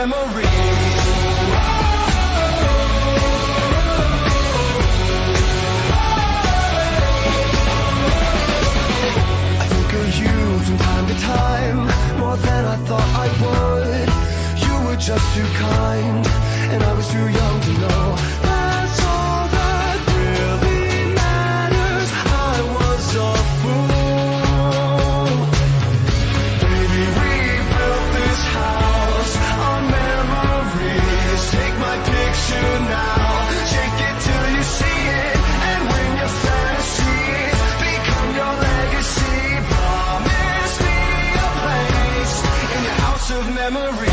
I think of you from time to time, more than I thought I would. You were just too kind, and I was too young to know. That's all that really matters. I was a fool. Baby, we built this house on memories. Take my picture now, shake it till you see it, and when your fantasies become your legacy, promise me a place in your house of memories.